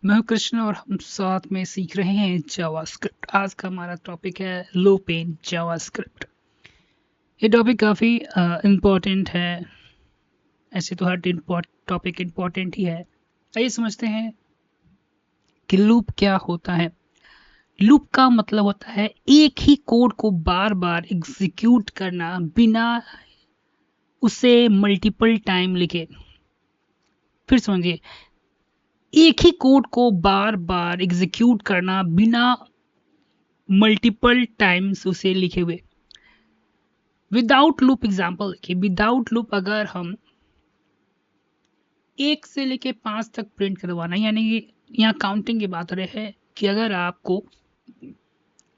मैं हूं कृष्ण और हम साथ में सीख रहे हैं जावास्क्रिप्ट। आज का हमारा टॉपिक है लो पेन जावास्क्रिप्ट। ये टॉपिक काफ़ी इम्पोर्टेंट है। ऐसे तो हर टॉपिक इम्पोर्टेंट ही है। आइए समझते हैं कि लूप क्या होता है। लूप का मतलब होता है एक ही कोड को बार बार एग्जीक्यूट करना बिना उसे मल्टीपल टाइम लिखे। फिर समझिए, एक ही कोड को बार बार एग्जीक्यूट करना बिना मल्टीपल टाइम्स उसे लिखे हुए। विदाउट लूप एग्जाम्पल देखिए, विदाउट लूप अगर हम 1 से लेके 5 तक प्रिंट करवाना, यानी कि यहाँ काउंटिंग की बात हो रही है कि अगर आपको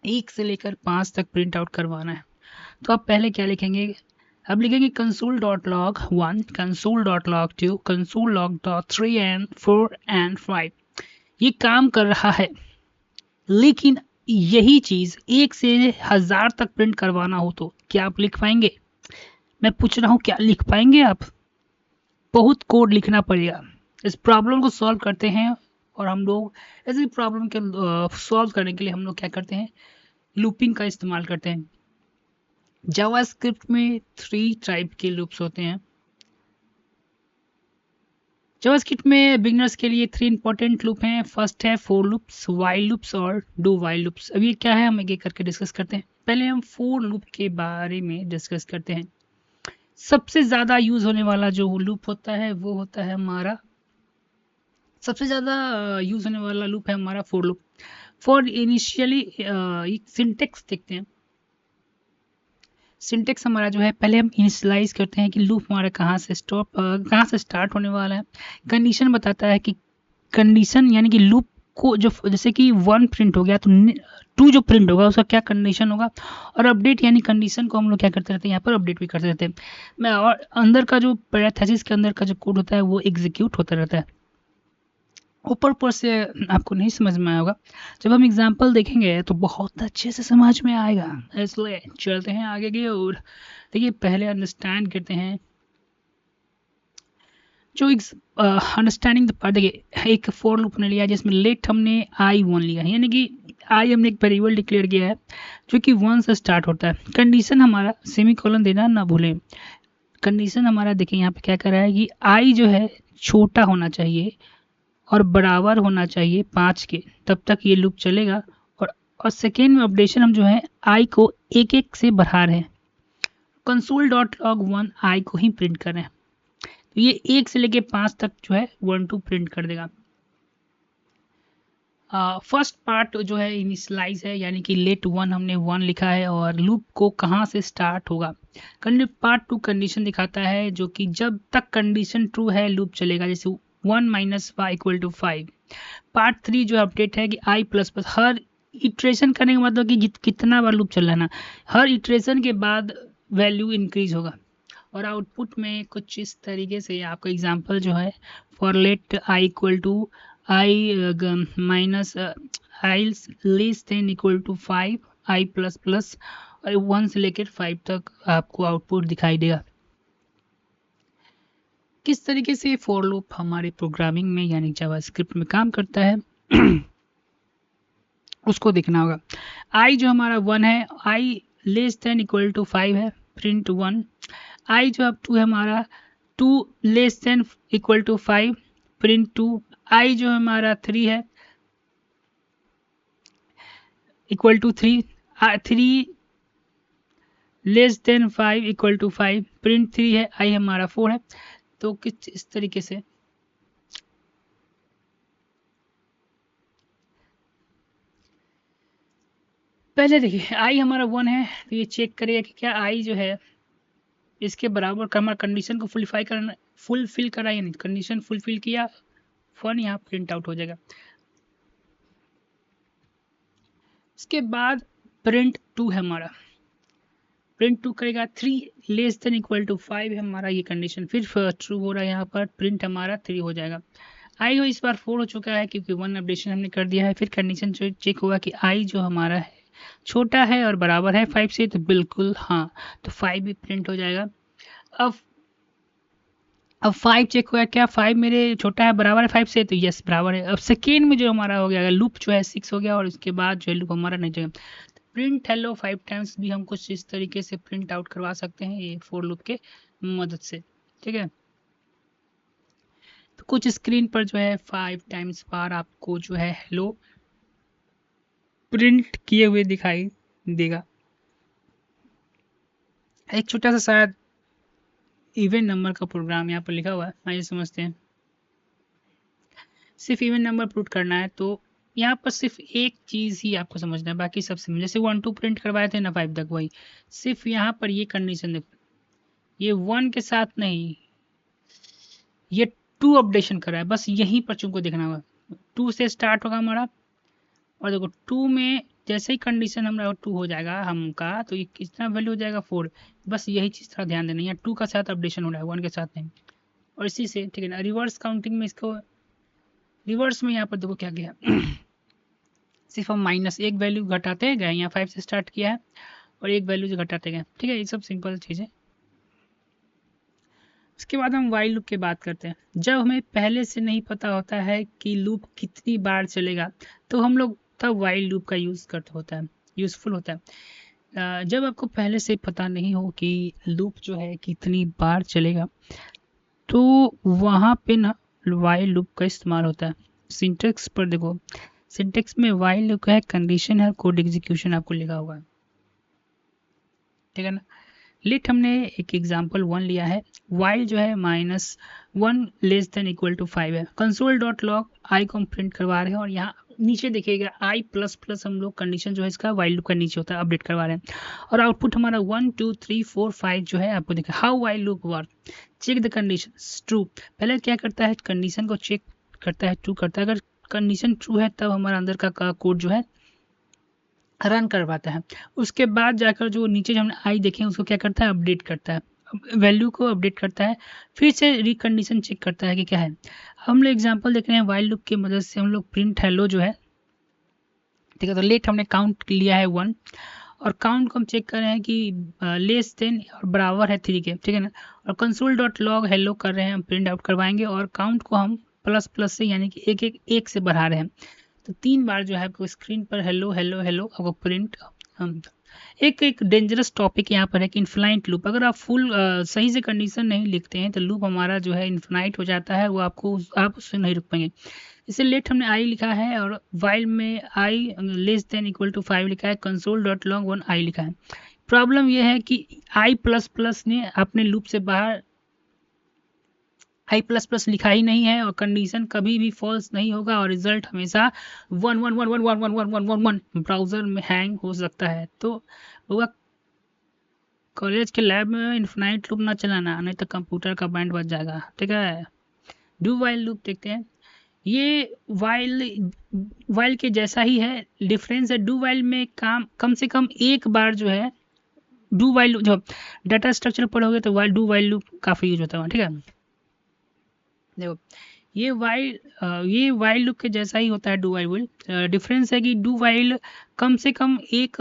1 से लेकर 5 तक प्रिंट आउट करवाना है तो आप पहले क्या लिखेंगे? अब लिखेंगे console.log1, console.log2, console.log3 and 4 and 5। ये काम कर रहा है, लेकिन यही चीज 1 से 1000 तक प्रिंट करवाना हो तो क्या आप लिख पाएंगे? मैं पूछ रहा हूँ, क्या लिख पाएंगे आप? बहुत कोड लिखना पड़ेगा। इस प्रॉब्लम को सॉल्व करते हैं और हम लोग ऐसी प्रॉब्लम के सॉल्व करने के लिए हम लोग क्या करते हैं? लूपिंग का इस्तेमाल करते हैं। जावास्क्रिप्ट में 3 टाइप के लूप्स होते हैं। जावास्क्रिप्ट में बिगिनर्स के लिए 3 इंपॉर्टेंट लूप हैं। फर्स्ट है फोर लूप्स, वाइल लूप्स और डू वाइल लूप्स। अब ये क्या है, हम एक करके डिस्कस करते हैं। पहले हम फोर लूप के बारे में डिस्कस करते हैं। सबसे ज्यादा यूज होने वाला जो लूप होता है वो होता है हमारा, सबसे ज़्यादा यूज़ होने वाला लूप है हमारा for loop. For initially syntax देखते हैं। सिंटेक्स हमारा जो है, पहले हम इनिशियलाइज करते हैं कि लूप हमारा कहाँ से स्टार्ट होने वाला है। कंडीशन बताता है कि कंडीशन यानी कि लूप को जो, जैसे कि 1 प्रिंट हो गया तो 2 जो प्रिंट होगा उसका क्या कंडीशन होगा। और अपडेट यानी कंडीशन को हम लोग क्या करते रहते हैं, यहाँ पर अपडेट भी करते रहते हैं। मैं और अंदर का जो पैराथेसिस के अंदर का जो कोड होता है वो एग्जीक्यूट होता रहता है। ऊपर से आपको नहीं समझ में आएगा, जब हम एग्जाम्पल देखेंगे तो बहुत अच्छे से समझ में आएगा। इसलिए चलते हैं आगे की ओर। देखिए, पहले अंडरस्टैंड करते हैं जो अंडरस्टैंडिंग द पार्ट। देखिए, एक फॉर लूप ने लिया जिसमें लेट हमने i1 लिया है, यानी कि आई हमने एक वेरिएबल डिक्लेयर किया है जो कि 1 से स्टार्ट होता है। कंडीशन हमारा सेमीकोलन देना ना भूलें। कंडीशन हमारा देखिए यहाँ पे क्या कर रहा है कि i जो है छोटा होना चाहिए और बराबर होना चाहिए 5 के, तब तक ये लूप चलेगा। और सेकेंड में अपडेशन हम जो है आई को एक एक से बढ़ा रहे हैं। console.log1 आई को ही प्रिंट कर रहे हैं, तो ये 1 से लेके 5 तक जो है 1 2 प्रिंट कर देगा। फर्स्ट पार्ट जो है इनिशियलाइज है, यानी कि लेट 1 हमने 1 लिखा है और लूप को कहाँ से स्टार्ट होगा। पार्ट 2 कंडीशन दिखाता है, जो कि जब तक कंडीशन ट्रू है लूप चलेगा, जैसे 1 minus Y equal to 5। Part 3 जो अपडेट है कि आई प्लस प्लस, हर इटरेशन करने का मतलब कि कितना बार लूप चल रहा है ना, हर इटरेशन के बाद वैल्यू इंक्रीज होगा। और आउटपुट में कुछ इस तरीके से आपका एग्जांपल जो है, for let I equal to I minus I less than equal to 5 I plus plus, और 1 से लेकर 5 तक आपको आउटपुट दिखाई देगा। किस तरीके से फॉर लूप हमारे प्रोग्रामिंग में यानी जावास्क्रिप्ट में काम करता है उसको देखना होगा। आई जो हमारा 1 है, आई लेस देन इक्वल टू 5 है, प्रिंट 1। आई जो अब 2 है हमारा, 2 less than equal to 5, print 2। I जो हमारा 3 है equal to 3, 3 less than 5 equal to 5, print 3 है। आई हमारा 4 है। तो किस इस तरीके से पहले देखिए, आई हमारा 1 है तो ये चेक करेगा कि क्या आई जो है इसके बराबर का, हमारा कंडीशन को फुलफिल करा या नहीं। कंडीशन फुलफिल किया, फन यहाँ प्रिंट आउट हो जाएगा। इसके बाद प्रिंट 2 है हमारा, प्रिंट 2 करेगा 3 लेस देन इक्वल टू 5 है हमारा, ये कंडीशन फिर ट्रू हो रहा है, यहाँ पर प्रिंट हमारा 3 हो जाएगा। आई हो इस बार 4 हो चुका है क्योंकि 1 अपडेशन हमने कर दिया है। फिर कंडीशन चेक होगा कि आई जो हमारा है छोटा है और बराबर है 5 से, तो बिल्कुल हाँ, तो 5 भी प्रिंट हो जाएगा। अब अब 5 चेक हुआ, क्या 5 मेरे छोटा है बराबर है 5 से, तो यस बराबर है। अब सेकेंड में जो हमारा हो गया लूप जो है 6 हो गया, और इसके बाद जो है लूप हमारा नहीं जाएगा। प्रिंट हेलो 5 टाइम्स भी हम कुछ इस तरीके से प्रिंट आउट करवा सकते हैं ये फॉर लूप के मदद से, ठीक है। तो कुछ स्क्रीन पर जो है 5 टाइम्स बार आपको जो है हेलो प्रिंट किए हुए दिखाई देगा। एक छोटा सा शायद इवेंट नंबर का प्रोग्राम यहाँ पर लिखा हुआ है, आइए समझते हैं। सिर्फ इवेंट नंबर प्रिंट करना है, तो यहाँ पर सिर्फ एक चीज़ ही आपको समझना है, बाकी सब समझ, जैसे 1 2 प्रिंट करवाए थे ना 5 तक, वही सिर्फ यहाँ पर ये कंडीशन देखो, ये 1 के साथ नहीं, ये 2 अपडेशन करा है, बस यहीं पर तुमको देखना होगा। 2 से स्टार्ट होगा हमारा, और देखो 2 में जैसे ही कंडीशन हमारा 2 हो जाएगा हमका, तो ये कितना वैल्यू हो जाएगा 4। बस यही चीज़ थोड़ा ध्यान देना, यहाँ 2 का साथ अपडेशन हो रहा है, 1 के साथ नहीं। और इसी से ठीक है ना, रिवर्स काउंटिंग में इसको रिवर्स में यहाँ पर देखो क्या किया सिर्फ हम माइनस एक वैल्यू घटाते गए, यहाँ 5 से स्टार्ट किया है, और एक वैल्यू जो घटाते गए, ठीक है। ये सब सिंपल चीज़ है। उसके बाद हम वाइल लूप की बात करते हैं। जब हमें पहले से नहीं पता होता है कि लूप कितनी बार चलेगा, तो हम लोग तब वाइल लूप का यूज़ करते होता है, यूज़फुल होता है। जब आपको पहले से पता नहीं हो कि लूप जो है कितनी बार चलेगा, तो वहाँ पे ना वाइल लूप का इस्तेमाल होता है। सिंटेक्स पर देखो, सिंटेक्स में वाइल लूप का है कंडीशन है, कोड एग्जीक्यूशन आपको लिखा हुआ है, ठीक है ना। लेट हमने एक एग्जांपल 1 लिया है, वाइल जो है -1 लेस देन इक्वल टू 5 है, कंसोल डॉट लॉग आई को हम प्रिंट करवा रहे हैं, और यहाँ नीचे देखिएगा आई प्लस प्लस हम लोग कंडीशन जो है इसका वाइल लूप का नीचे होता है, अपडेट करवा रहे हैं, और आउटपुट हमारा 1 2 3 4 5 जो है आपको देखा। How while loop work, check the condition true, पहले क्या करता है कंडीशन को चेक करता है, ट्रू करता है, अगर कंडीशन ट्रू है तब हमारा अंदर का कोड जो है रन करवाता है। उसके बाद जाकर जो नीचे जो हमने आई देखे उसको क्या करता है अपडेट करता है, वैल्यू को अपडेट करता है, फिर से रिकंडीशन चेक करता है कि क्या है। हम लोग एग्जांपल देख रहे हैं वाइल लूप की मदद से, हम लोग प्रिंट हेलो जो है, ठीक है। तो लेट हमने काउंट लिया है 1, और काउंट को हम चेक कर रहे हैं कि लेस देन और बराबर है 3 के, ठीक है ना। और कंसोल डॉट लॉग हेलो कर रहे हैं, हम प्रिंट आउट करवाएंगे, और काउंट को हम प्लस प्लस से यानी कि एक से बढ़ा रहे हैं। तो 3 बार जो है आपको स्क्रीन पर हेलो हेलो हेलो आपको प्रिंट। एक डेंजरस टॉपिक यहाँ पर है कि इन्फिनाइट लूप, अगर आप फुल सही से कंडीशन नहीं लिखते हैं तो लूप हमारा जो है इन्फिनाइट हो जाता है, वो आप उससे नहीं रुक पाएंगे। इसे लेट हमने आई लिखा है, और वाइल में आई लेस देन इक्वल टू 5 लिखा है, कंसोल डॉट लॉग 1 आई लिखा है। प्रॉब्लम यह है कि आई प्लस प्लस ने अपने लूप से बाहर आई प्लस प्लस लिखा ही नहीं है, और कंडीशन कभी भी फॉल्स नहीं होगा, और रिजल्ट हमेशा 1 ब्राउजर में हैंग हो सकता है। तो होगा कॉलेज के लैब में इन्फिनाइट लूप ना चलाना, नहीं तो कंप्यूटर का बैंड बज जाएगा, ठीक है। डू वाइल लूप देखते हैं, ये वाइल के जैसा ही है, डिफरेंस है डू वाइल में कम से कम एक बार जो है डू वाइल जो डाटा स्ट्रक्चर पढ़ोगे तो डू वाइल लूप काफ़ी यूज होता है, ठीक है। देखो ये वाइल लूप के जैसा ही होता है डू वाइल, डिफरेंस है कि डू वाइल कम से कम एक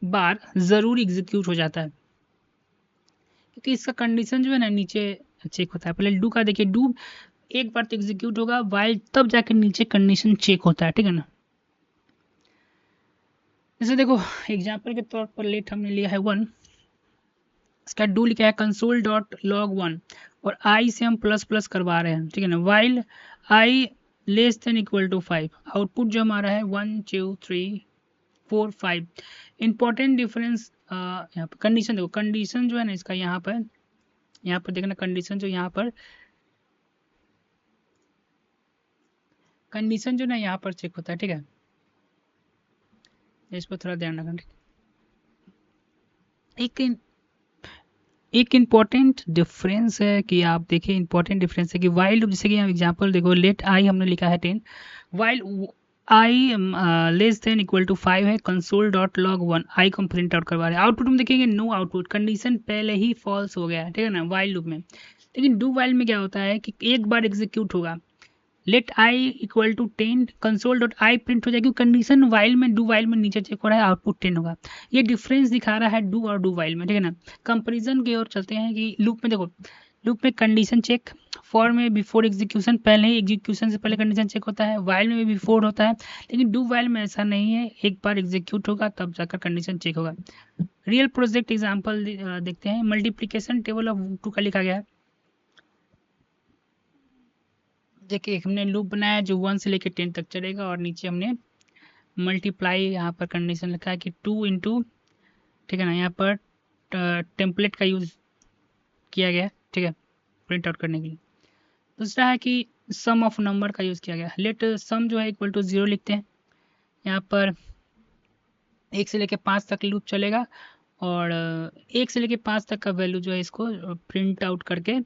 बार ज़रूर एग्जीक्यूट हो जाता है, क्योंकि इसका कंडीशन जो है ना नीचे चेक होता है। पहले डू का देखिए, डू एक बार तो एग्जीक्यूट होगा, वाइल तब जाकर नीचे कंडीशन चेक होता है, ठीक है ना। जैसे देखो एग्जाम्पल के तौर पर लेट हमने लिया है 1, इसका डू लिखा है कंसोल डॉट लॉग 1, और आई से हम प्लस प्लस करवा रहे हैं, ठीक है ना। While I less than equal to 5, output जो हमारा है 1 2 3 4 5। इंपॉर्टेंट डिफरेंस यहाँ पर कंडीशन देखो, कंडीशन जो है ना इसका यहाँ पर देखना, कंडीशन जो कंडीशन जो ना यहाँ पर चेक होता है, ठीक है। इस पर थोड़ा ध्यान रखना, ठीक। एक इम्पॉर्टेंट डिफरेंस है कि आप देखिए, इम्पॉर्टेंट डिफरेंस है कि वाइल लूप, जैसे कि हम एग्जांपल देखो लेट आई हमने लिखा है 10, while I less than equal to 5 है, कंसोल डॉट लॉग 1 आई को हम प्रिंट आउट करवा रहे हैं। आउटपुट में देखेंगे नो आउटपुट, कंडीशन पहले ही फॉल्स हो गया है, ठीक है ना वाइल लूप में। लेकिन डू वाइल में क्या होता है कि एक बार एग्जीक्यूट होगा, let I equal to 10 console dot I print हो जाएगी, कंडीशन वाइल में डू वाइल में नीचे चेक हो रहा है, आउटपुट 10 होगा। ये डिफरेंस दिखा रहा है डू और डू वाइल में, ठीक है ना। कंपेरिजन की ओर चलते हैं कि लूप में देखो लूप में कंडीशन चेक, फॉर में बिफोर एग्जीक्यूशन, पहले ही एग्जीक्यूशन से पहले कंडीशन चेक होता है, वाइल में बिफोर होता है, लेकिन डू वाइल में ऐसा नहीं है, एक बार एग्जीक्यूट होगा तब जाकर कंडीशन चेक होगा। रियल प्रोजेक्ट एग्जांपल देखते हैं। मल्टीप्लिकेशन टेबल ऑफ 2 का लिखा गया है। देखिए हमने लूप बनाया जो 1 से लेकर 10 तक चलेगा और नीचे हमने मल्टीप्लाई यहाँ पर कंडीशन लिखा है कि 2 इंटू, ठीक है ना, यहाँ पर टेम्पलेट का यूज किया गया है, ठीक है, प्रिंट आउट करने के लिए। दूसरा है कि सम ऑफ नंबर का यूज किया गया है। लेट सम जो है इक्वल टू 0 लिखते हैं। यहाँ पर 1 से लेकर 5 तक लूप चलेगा और 1 से लेकर 5 तक का वैल्यू जो है इसको प्रिंट आउट करके,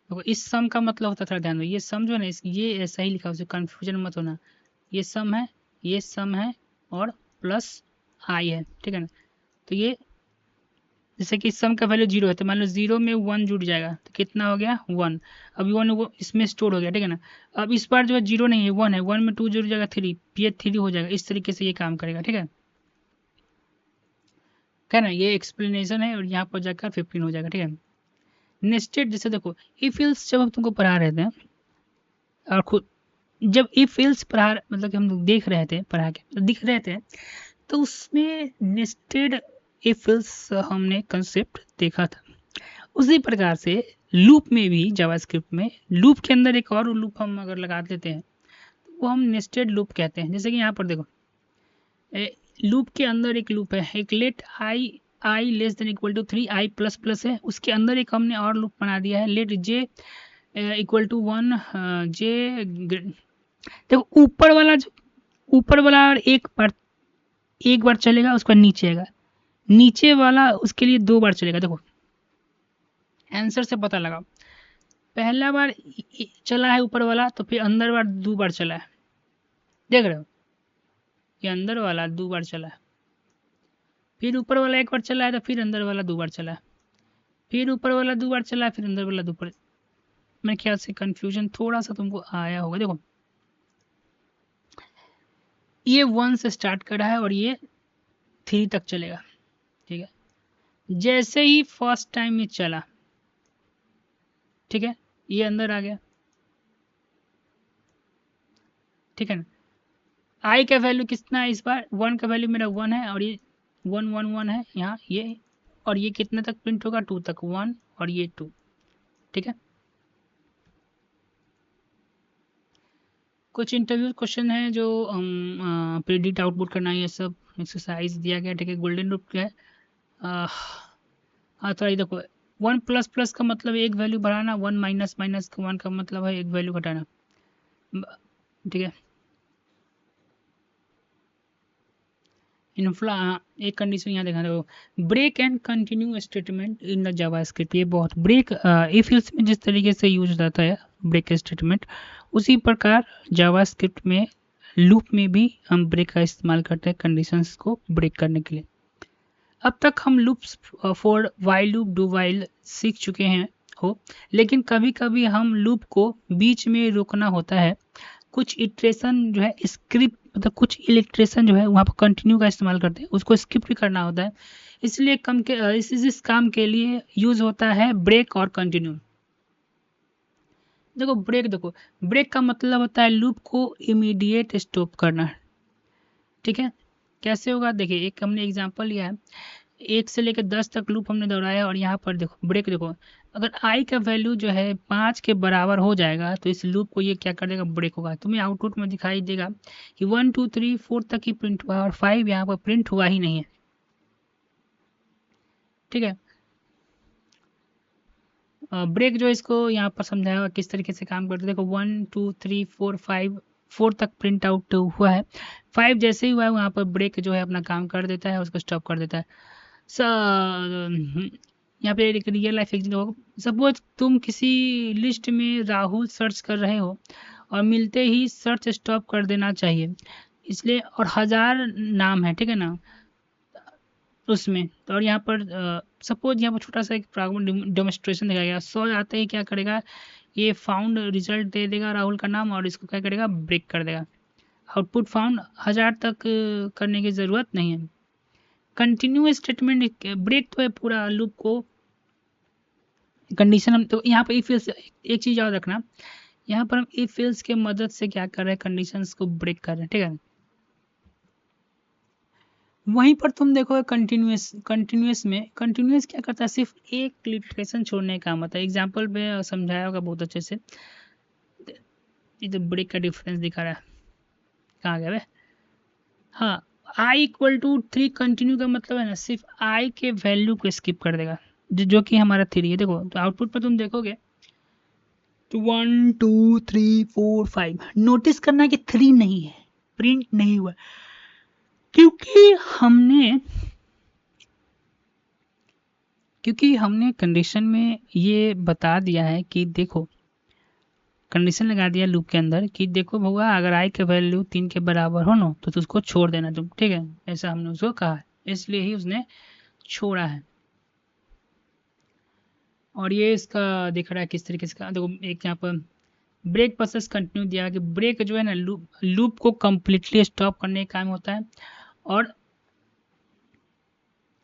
तो इस सम का मतलब होता है, थोड़ा ध्यान दो, ये सम जो है ना ये ऐसा ही लिखा है, उसे कन्फ्यूजन मत होना। ये सम है, ये सम है और प्लस आई है, ठीक है ना। तो ये जैसे कि सम का वैल्यू 0 है तो मान लो 0 में 1 जुड़ जाएगा तो कितना हो गया 1। अब 1 वो इसमें स्टोर हो गया, ठीक है ना। अब इस बार जो है 0 नहीं है 1 है, 1 में 2 जुड़ जाएगा 3, ये 3 हो जाएगा। इस तरीके से ये काम करेगा, ठीक है क्या ना। ये एक्सप्लेनेशन है और यहाँ पर जाकर 15 हो जाएगा, ठीक है। नेस्टेड जैसे देखो इफ एल्स जब हम तुमको पढ़ा रहे थे और खुद जब इफ एल्स पढ़ा मतलब कि हम लोग देख रहे थे पढ़ा के तो दिख रहे थे, तो उसमें नेस्टेड इफ एल्स हमने कंसेप्ट देखा था। उसी प्रकार से लूप में भी जावास्क्रिप्ट में लूप के अंदर एक और लूप हम अगर लगा देते हैं तो वो हम नेस्टेड लूप कहते हैं। जैसे कि यहाँ पर देखो लूप के अंदर एक लूप है, एक let I less than equal to 3 I plus plus है, उसके अंदर एक हमने और लूप बना दिया है लेट जे इक्वल टू 1 जे। देखो ऊपर वाला एक बार चलेगा, उसके बाद नीचे आएगा, नीचे वाला उसके लिए 2 बार चलेगा। देखो आंसर से पता लगाओ, पहला बार चला है ऊपर वाला तो फिर अंदर बार 2 बार चला है, देख रहे हो, ये अंदर वाला 2 बार चला है, फिर ऊपर वाला एक बार चला है तो फिर अंदर वाला 2 बार चला है, फिर ऊपर वाला 2 बार चला है, फिर अंदर वाला 2 बार। मेरे ख्याल से कंफ्यूजन थोड़ा सा तुमको आया होगा। देखो ये 1 से स्टार्ट कर रहा है और ये 3 तक चलेगा, ठीक है। जैसे ही फर्स्ट टाइम ये चला, ठीक है, ये अंदर आ गया, ठीक है ना। आई का वैल्यू कितना है इस बार, 1 का वैल्यू मेरा 1 है और ये 1 1 1 है यहाँ ये, और ये कितने तक प्रिंट होगा 2 तक, 1 और ये 2, ठीक है। कुछ इंटरव्यू क्वेश्चन है जो हम प्रेडिक्ट आउटपुट करना है, ये सब एक्सरसाइज दिया गया, ठीक है। गोल्डन रूल क्या है, हाँ थोड़ा देखो 1 प्लस प्लस का मतलब एक वैल्यू बढ़ाना, 1 माइनस माइनस 1 का मतलब है एक वैल्यू घटाना, ठीक है। इन्फ्ला एक कंडीशन यहाँ देखा दो, break and continue statement in the JavaScript. ये बहुत ब्रेक इफ एल्स में जिस तरीके से यूज होता है ब्रेक स्टेटमेंट, उसी प्रकार जावास्क्रिप्ट में लूप में भी हम ब्रेक का इस्तेमाल करते हैं कंडीशंस को ब्रेक करने के लिए। अब तक हम loops for while loop do while सीख चुके हैं हो, लेकिन कभी कभी हम लूप को बीच में रोकना होता है। कुछ इटरेशन जो है स्क्रिप्ट मतलब कुछ इलिट्रेशन जो है वहाँ पर कंटिन्यू का इस्तेमाल करते हैं, उसको स्किप भी करना होता है, इसलिए इस काम के लिए यूज होता है ब्रेक और कंटिन्यू। देखो ब्रेक का मतलब होता है लूप को इमीडिएट स्टॉप करना, ठीक है। कैसे होगा देखिए, एक हमने एग्जांपल लिया है, 1 से लेकर 10 तक लूप हमने दोहराया और यहाँ पर देखो ब्रेक, देखो अगर आई का वैल्यू जो है 5 के बराबर हो जाएगा तो इस लूप को ये क्या कर देगा, ब्रेक होगा। तुम्हें आउटपुट में दिखाई देगा कि 1 2 3 4 तक ही प्रिंट हुआ और 5 यहाँ पर प्रिंट हुआ ही नहीं है, ठीक है। ब्रेक जो इसको यहाँ पर समझाया किस तरीके से काम करते, देखो 1 2 3 4 5 4 तक प्रिंट आउट हुआ है, 5 जैसे ही हुआ है वहाँ पर ब्रेक जो है अपना काम कर देता है, उसको स्टॉप कर देता है। यहाँ पे एक रियल लाइफ एग्जाम्पल, सपोज तुम किसी लिस्ट में राहुल सर्च कर रहे हो और मिलते ही सर्च स्टॉप कर देना चाहिए, इसलिए और 1000 नाम है, ठीक है ना उसमें। तो और यहाँ पर सपोज यहाँ पर छोटा सा एक डेमोन्स्ट्रेशन दिखाया गया, 100 आते ही क्या करेगा, ये फाउंड रिजल्ट दे देगा राहुल का नाम और इसको क्या करेगा, ब्रेक कर देगा। आउटपुट फाउंड 1000 तक करने की ज़रूरत नहीं है। कंटिन्यू स्टेटमेंट ब्रेक तो है पूरा लूप को कंडीशन हम तो यहाँ पर इफ एल्स, एक चीज याद रखना, यहाँ पर हम इफ एल्स के मदद से क्या कर रहे हैं, कंडीशंस को ब्रेक कर रहे हैं, ठीक है। वहीं पर तुम देखो कंटिन्यूस में कंटिन्यूस क्या करता है, सिर्फ एक लिटरेशन छोड़ने का काम होता है। एग्जाम्पल में समझाया होगा बहुत अच्छे से, ये तो ब्रेक का डिफरेंस दिखा रहा है, कहाँ गया वे, हाँ, आई इक्वल टू 3 कंटिन्यू का मतलब है ना, सिर्फ आई के वैल्यू को स्किप कर देगा, जो कि हमारा 3 है। देखो तो आउटपुट पर तुम देखोगे तो 1 2 3 4 5, नोटिस करना कि 3 नहीं है, प्रिंट नहीं हुआ, क्योंकि हमने कंडीशन में ये बता दिया है कि देखो, कंडीशन लगा दिया लूप के अंदर कि देखो भैया अगर आई के वैल्यू 3 के बराबर हो ना तो उसको छोड़ देना तुम, ठीक है, ऐसा हमने उसको कहा है, इसलिए ही उसने छोड़ा है। और ये इसका दिख रहा है किस तरीके से का, देखो एक यहाँ पर ब्रेक प्रोसेस कंटिन्यू दिया कि ब्रेक जो है ना लूप को कम्प्लीटली स्टॉप करने का काम होता है, और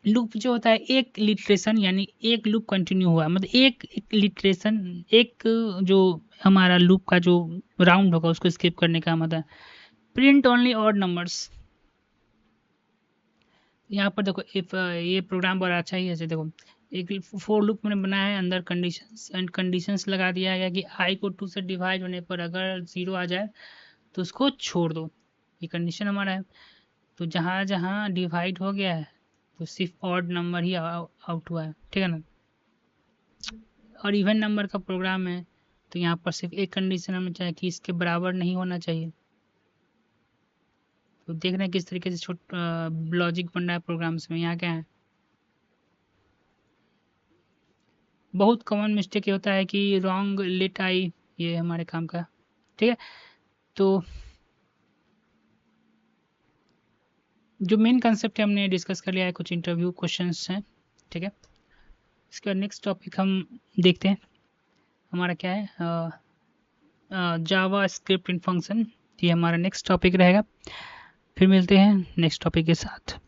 लूप जो होता है एक लिटरेशन यानी एक लूप कंटिन्यू हुआ मतलब एक लिटरेशन, एक जो हमारा लूप का जो राउंड होगा उसको स्किप करने का मतलब प्रिंट ओनली ऑड नंबर्स। यहाँ पर देखो इफ ये प्रोग्राम बड़ा अच्छा ही है, जैसे देखो एक फोर लूप मैंने बनाया है, अंदर कंडीशंस एंड कंडीशंस लगा दिया गया कि आई को 2 से डिवाइड होने पर अगर 0 आ जाए तो उसको छोड़ दो, ये कंडीशन हमारा है। तो जहाँ जहाँ डिवाइड हो गया है तो सिर्फ ऑड नंबर ही आउट हुआ है, ठीक है ना। और इवन नंबर का प्रोग्राम है तो यहाँ पर सिर्फ एक कंडीशन हमें चाहिए कि इसके बराबर नहीं होना चाहिए। तो देख रहे हैं किस तरीके से लॉजिक बन रहा है प्रोग्राम्स में। यहाँ क्या है, बहुत कॉमन मिस्टेक ये होता है कि रॉन्ग लेट आई, ये हमारे काम का, ठीक है। तो जो मेन कंसेप्ट है हमने डिस्कस कर लिया है, कुछ इंटरव्यू क्वेश्चंस हैं, ठीक है। इसका नेक्स्ट टॉपिक हम देखते हैं, हमारा क्या है, जावा स्क्रिप्ट इन फंक्शन, ये हमारा नेक्स्ट टॉपिक रहेगा। फिर मिलते हैं नेक्स्ट टॉपिक के साथ।